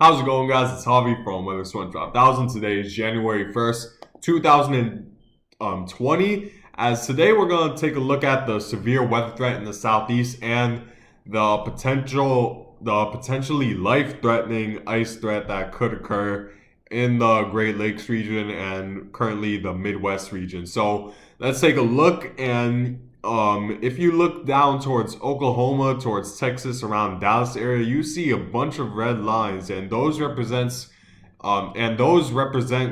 How's it going, guys? It's Javi from Weather Swan Drop 1000. Today is January 1st, 2020. As today, we're going to take a look at the severe weather threat in the southeast and the potentially life-threatening ice threat that could occur in the Great Lakes region and currently the Midwest region. So let's take a look. And if you look down towards Oklahoma, towards Texas, around Dallas area, you see a bunch of red lines, and those represent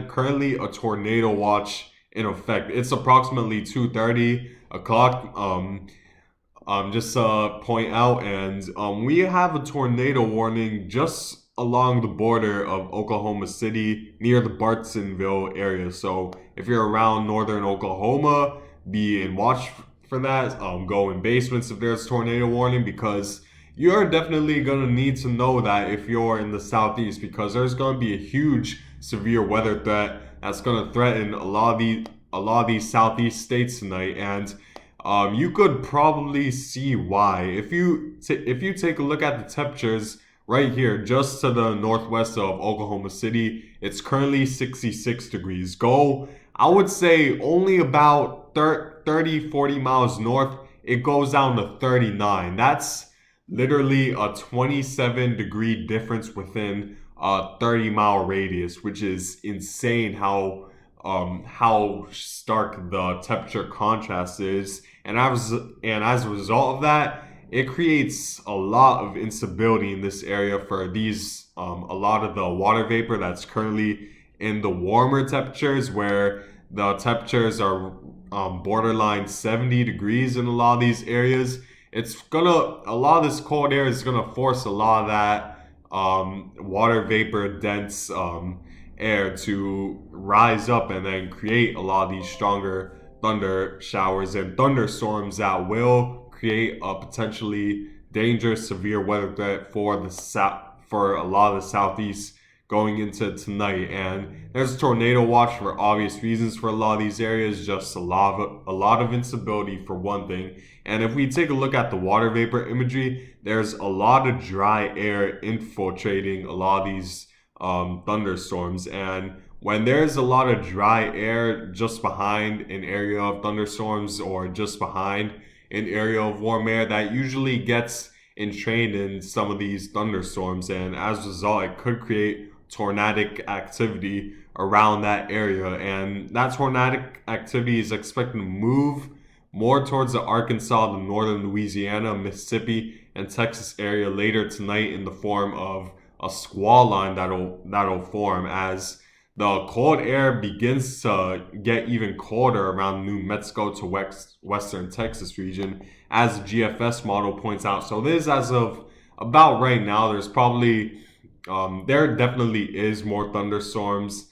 currently a tornado watch in effect. It's approximately 2:30 o'clock. Just point out, and we have a tornado warning just along the border of Oklahoma City near the Bartsonville area. So if you're around northern Oklahoma, be in watch for that. Go in basements if there's tornado warning, because you're definitely gonna need to know that if you're in the southeast, because there's gonna be a huge severe weather threat that's gonna threaten a lot of these southeast states tonight. And you could probably see why if you take a look at the temperatures right here, just to the northwest of Oklahoma City. It's currently 66 degrees. I would say only about 30-40 miles north, it goes down to 39. That's literally a 27-degree difference within a 30-mile radius, which is insane how stark the temperature contrast is. And as a result of that, it creates a lot of instability in this area for a lot of the water vapor that's currently in the warmer temperatures, where the temperatures are borderline 70 degrees in a lot of these areas. A lot of this cold air is gonna force a lot of that water vapor dense air to rise up and then create a lot of these stronger thunder showers and thunderstorms that will create a potentially dangerous severe weather threat for a lot of the southeast going into tonight. And there's a tornado watch for obvious reasons for a lot of these areas, just a lot of instability for one thing. And if we take a look at the water vapor imagery, there's a lot of dry air infiltrating a lot of these thunderstorms. And when there's a lot of dry air just behind an area of thunderstorms or just behind an area of warm air, that usually gets entrained in some of these thunderstorms, and as a result it could create tornadic activity around that area. And that tornadic activity is expected to move more towards the Arkansas, the northern Louisiana, Mississippi, and Texas area later tonight in the form of a squall line that'll form as the cold air begins to get even colder around New Mexico to western Texas region, as the GFS model points out. So this, as of about right now, there definitely is more thunderstorms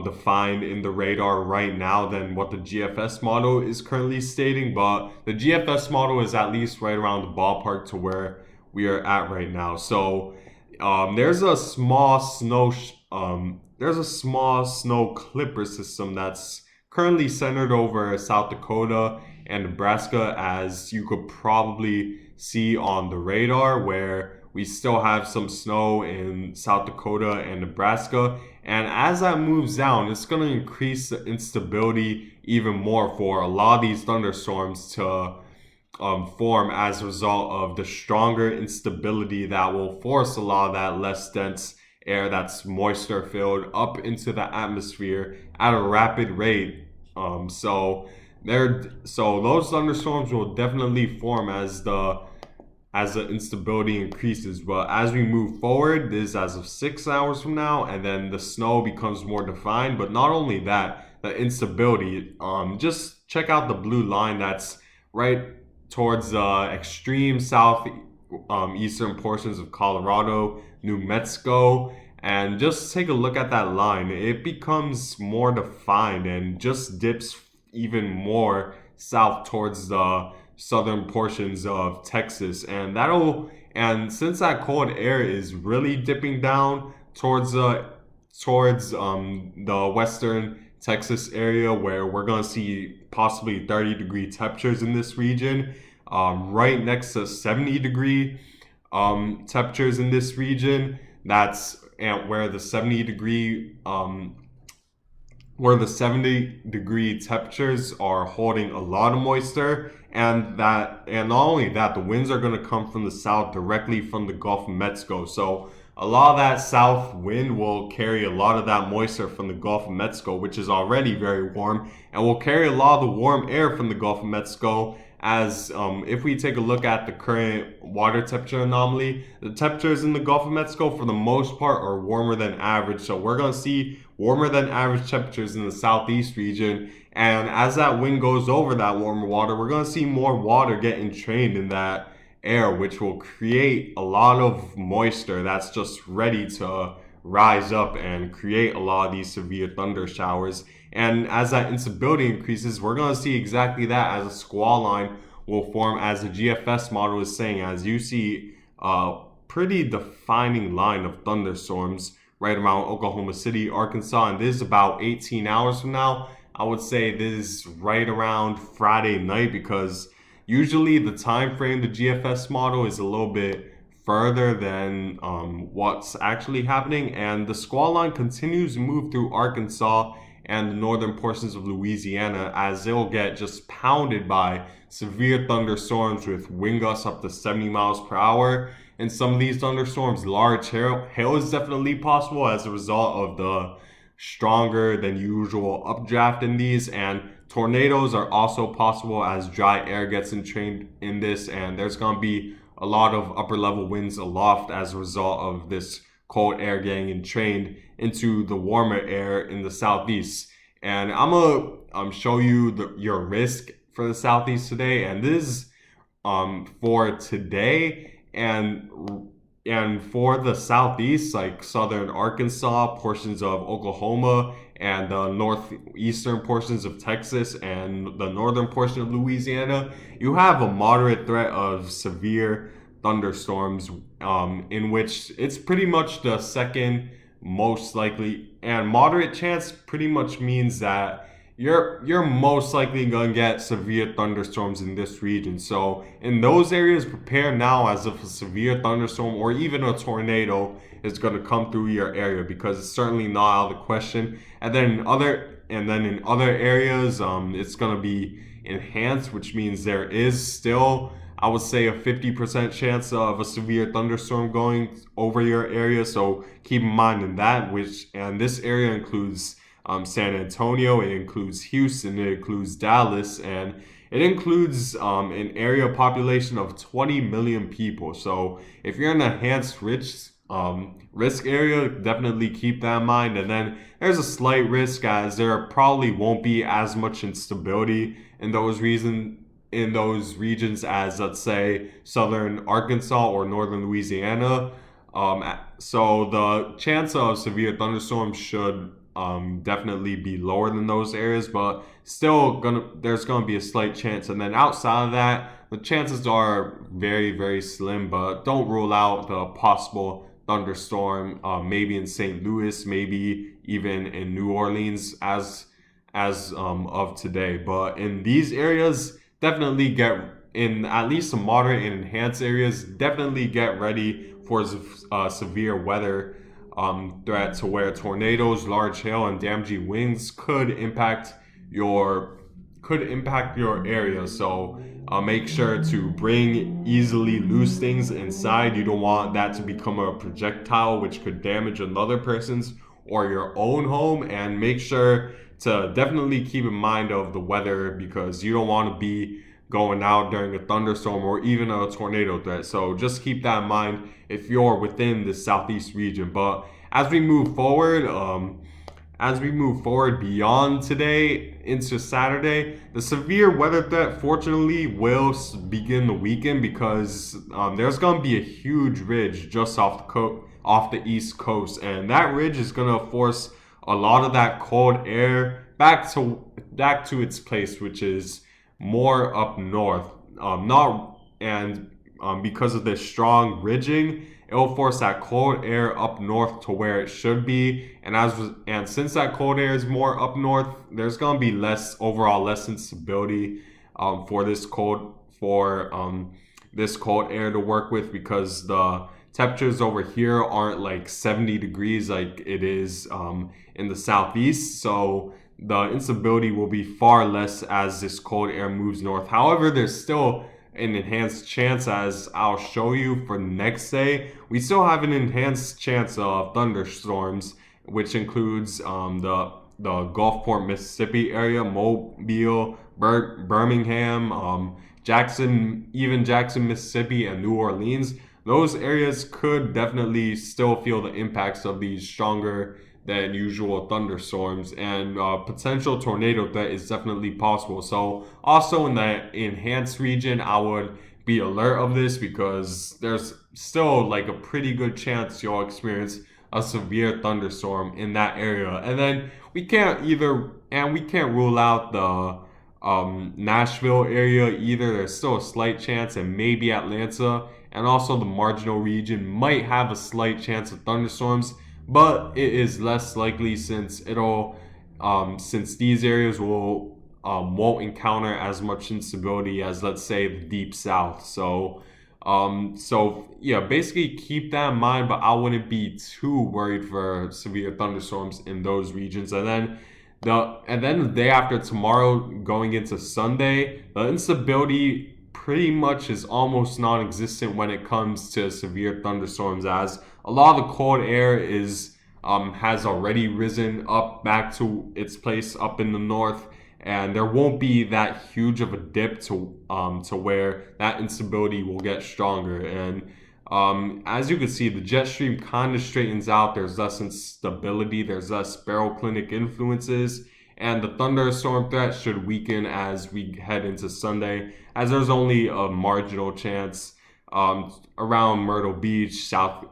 defined in the radar right now than what the GFS model is currently stating. But the GFS model is at least right around the ballpark to where we are at right now. So there's a small snow clipper system that's currently centered over South Dakota and Nebraska, as you could probably see on the radar, where we still have some snow in South Dakota and Nebraska. And as that moves down, it's going to increase the instability even more for a lot of these thunderstorms to form as a result of the stronger instability that will force a lot of that less dense air that's moisture filled up into the atmosphere at a rapid rate. So those thunderstorms will definitely form as the instability increases. But as we move forward, this is as of 6 hours from now, and then the snow becomes more defined. But not only that, the instability, just check out the blue line that's right towards the extreme south eastern portions of Colorado, New Mexico, and just take a look at that line. It becomes more defined and just dips even more south towards the southern portions of Texas. And since that cold air is really dipping down towards the western Texas area, where we're going to see possibly 30-degree temperatures in this region, right next to 70-degree temperatures in this region. That's and where the 70-degree temperatures are holding a lot of moisture, and not only that, the winds are going to come from the south directly from the Gulf of Mexico. So a lot of that south wind will carry a lot of that moisture from the Gulf of Mexico, which is already very warm, and will carry a lot of the warm air from the Gulf of Mexico. As if we take a look at the current water temperature anomaly, the temperatures in the Gulf of Mexico for the most part are warmer than average. So we're going to see warmer than average temperatures in the southeast region. And as that wind goes over that warmer water, we're going to see more water get entrained in that air, which will create a lot of moisture that's just ready to rise up and create a lot of these severe thunder showers. And as that instability increases, we're going to see exactly that, as a squall line will form, as the GFS model is saying, as you see a pretty defining line of thunderstorms right around Oklahoma City, Arkansas. And this is about 18 hours from now. I would say this is right around Friday night, because usually the time frame, the GFS model, is a little bit further than what's actually happening. And the squall line continues to move through Arkansas and the northern portions of Louisiana, as they'll get just pounded by severe thunderstorms with wind gusts up to 70 miles per hour. In some of these thunderstorms, large hail is definitely possible as a result of the stronger than usual updraft in these. And tornadoes are also possible as dry air gets entrained in this, and there's going to be a lot of upper level winds aloft as a result of this cold air getting entrained into the warmer air in the southeast. And I'm gonna show you your risk for the southeast today, and this is for today and for the southeast, like southern Arkansas, portions of Oklahoma, and the northeastern portions of Texas, and the northern portion of Louisiana. You have a moderate threat of severe thunderstorms, in which it's pretty much the second most likely, and moderate chance pretty much means that you're most likely going to get severe thunderstorms in this region. So in those areas, prepare now as if a severe thunderstorm or even a tornado is going to come through your area, because it's certainly not out of the question. And then in other areas, it's going to be enhanced, which means there is still, I would say, a 50% chance of a severe thunderstorm going over your area. So keep in mind in that, and this area includes San Antonio, it includes Houston, it includes Dallas, and it includes an area population of 20 million people. So if you're in an enhanced risk area, definitely keep that in mind. And then there's a slight risk, as there probably won't be as much instability in those regions as, let's say, southern Arkansas or northern Louisiana. So the chance of severe thunderstorms should definitely be lower than those areas, but still there's gonna be a slight chance. And then outside of that, the chances are very, very slim, but don't rule out the possible thunderstorm, maybe in St. Louis, maybe even in New Orleans as of today. But in these areas, definitely in at least some moderate and enhanced areas, definitely get ready for severe weather threat, to where tornadoes, large hail, and damaging winds could impact your area. So make sure to bring easily loose things inside. You don't want that to become a projectile which could damage another person's or your own home. And make sure to definitely keep in mind of the weather, because you don't want to be going out during a thunderstorm or even a tornado threat. So just keep that in mind if you're within the southeast region. But as we move forward beyond today into Saturday, the severe weather threat fortunately will begin the weekend, because there's going to be a huge ridge just off the east coast, and that ridge is going to force a lot of that cold air back to its place, which is more up north. Because of this strong ridging, it will force that cold air up north to where it should be. And since that cold air is more up north, there's gonna be less instability for this cold air to work with, because the temperatures over here aren't like 70 degrees like it is in the southeast. So the instability will be far less as this cold air moves north. However, there's still an enhanced chance, as I'll show you for next day. We still have an enhanced chance of thunderstorms, which includes the Gulfport, Mississippi area, Mobile, Birmingham, Jackson, Mississippi, and New Orleans. Those areas could definitely still feel the impacts of these stronger than usual thunderstorms, and potential tornado threat is definitely possible. So also in the enhanced region, I would be alert of this because there's still like a pretty good chance you'll experience a severe thunderstorm in that area. And then we can't rule out the Nashville area either. There's still a slight chance, and maybe Atlanta, and also the marginal region might have a slight chance of thunderstorms, but it is less likely since these areas won't encounter as much instability as, let's say, the deep south. So yeah, basically keep that in mind, but I wouldn't be too worried for severe thunderstorms in those regions. And then the day after tomorrow, going into Sunday, the instability pretty much is almost non-existent when it comes to severe thunderstorms, as a lot of the cold air has already risen up back to its place up in the north, and there won't be that huge of a dip to where that instability will get stronger. And as you can see, the jet stream kind of straightens out. There's less instability, there's less baroclinic influences, and the thunderstorm threat should weaken as we head into Sunday, as there's only a marginal chance around Myrtle Beach, South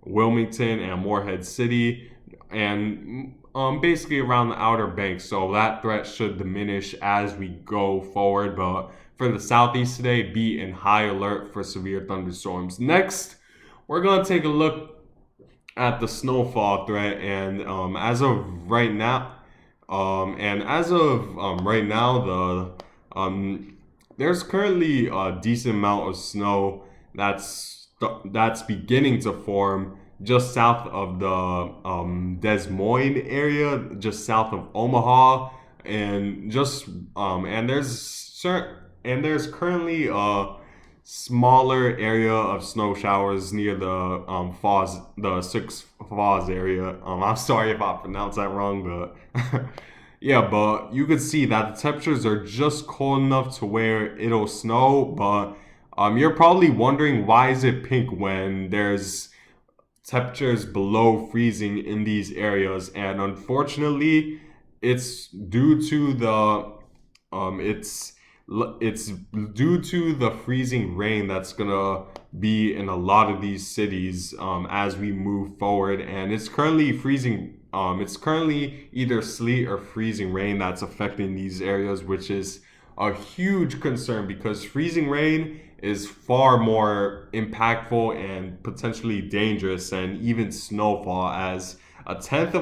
Wilmington, and Morehead City, and basically around the Outer Banks. So that threat should diminish as we go forward. But for the southeast today, be in high alert for severe thunderstorms. Next, we're going to take a look at the snowfall threat, and as of right now, there's currently a decent amount of snow that's beginning to form just south of the Des Moines area, just south of Omaha, and there's currently a smaller area of snow showers near the Six Falls area. I'm sorry if I pronounced that wrong, but yeah, but you can see that the temperatures are just cold enough to where it'll snow. But you're probably wondering, why is it pink when there's temperatures below freezing in these areas? And unfortunately, it's due to the freezing rain that's gonna be in a lot of these cities as we move forward. And it's currently freezing. It's currently either sleet or freezing rain that's affecting these areas, which is a huge concern because freezing rain is far more impactful and potentially dangerous than even snowfall, as a tenth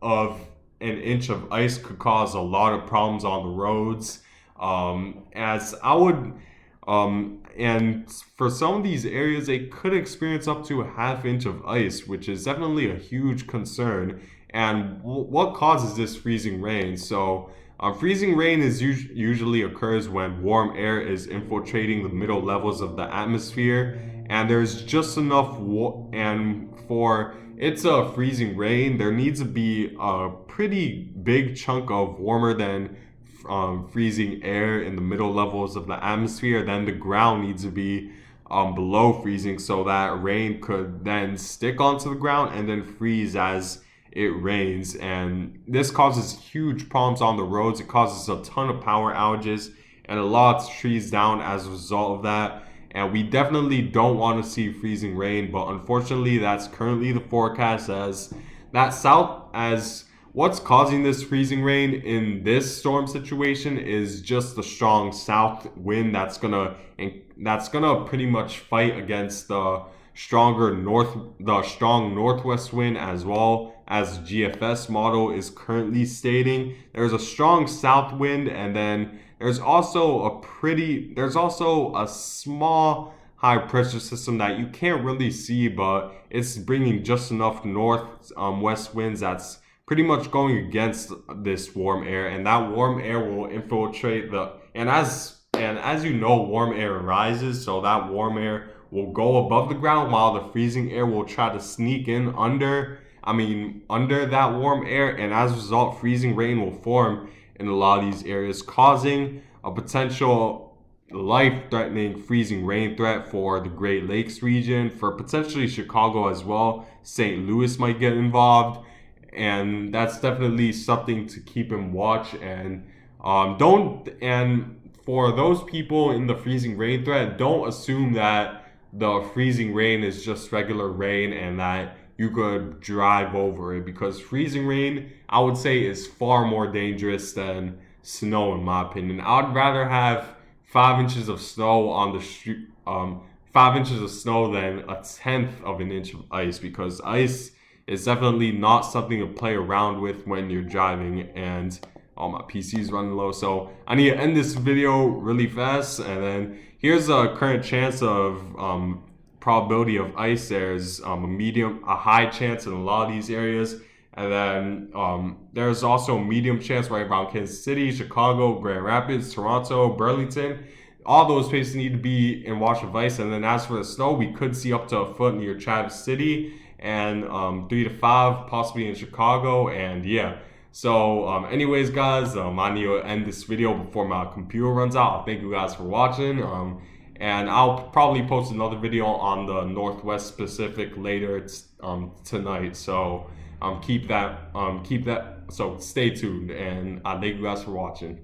of an inch of ice could cause a lot of problems on the roads. And for some of these areas, they could experience up to a half inch of ice, which is definitely a huge concern. And what causes this freezing rain? So freezing rain usually occurs when warm air is infiltrating the middle levels of the atmosphere, and there's just enough and for it's a freezing rain, there needs to be a pretty big chunk of warmer than freezing air in the middle levels of the atmosphere. Then the ground needs to be below freezing, so that rain could then stick onto the ground and then freeze as it rains. And this causes huge problems on the roads. It causes a ton of power outages and a lot of trees down as a result of that. And we definitely don't want to see freezing rain, but unfortunately that's currently the forecast, as what's causing this freezing rain in this storm situation is just the strong south wind that's gonna pretty much fight against the strong northwest wind, as well as GFS model is currently stating. There's a strong south wind, and then there's also a small high pressure system that you can't really see, but it's bringing just enough north west winds that's pretty much going against this warm air, and that warm air will infiltrate the and as you know, warm air rises, so that warm air will go above the ground while the freezing air will try to sneak in under that warm air, and as a result, freezing rain will form in a lot of these areas, causing a potential life-threatening freezing rain threat for the Great Lakes region, for potentially Chicago as well. St. Louis might get involved, and that's definitely something to keep in watch. And don't and for those people in the freezing rain threat, don't assume that the freezing rain is just regular rain and that you could drive over it, because freezing rain, I would say, is far more dangerous than snow in my opinion. I'd rather have 5 inches of snow on the street, 5 inches of snow than a tenth of an inch of ice, because ice is definitely not something to play around with when you're driving. And my PC is running low, so I need to end this video really fast. And then here's a current chance of probability of ice. There's a high chance in a lot of these areas, and then there's also a medium chance right around Kansas City, Chicago, Grand Rapids, Toronto, Burlington. All those places need to be in watch of ice. And then as for the snow, we could see up to a foot near Traverse City, and 3 to 5 possibly in Chicago. And yeah, so anyways guys, I need to end this video before my computer runs out. Thank you guys for watching, and I'll probably post another video on the Northwest Pacific later tonight, so keep that so stay tuned, and thank you guys for watching.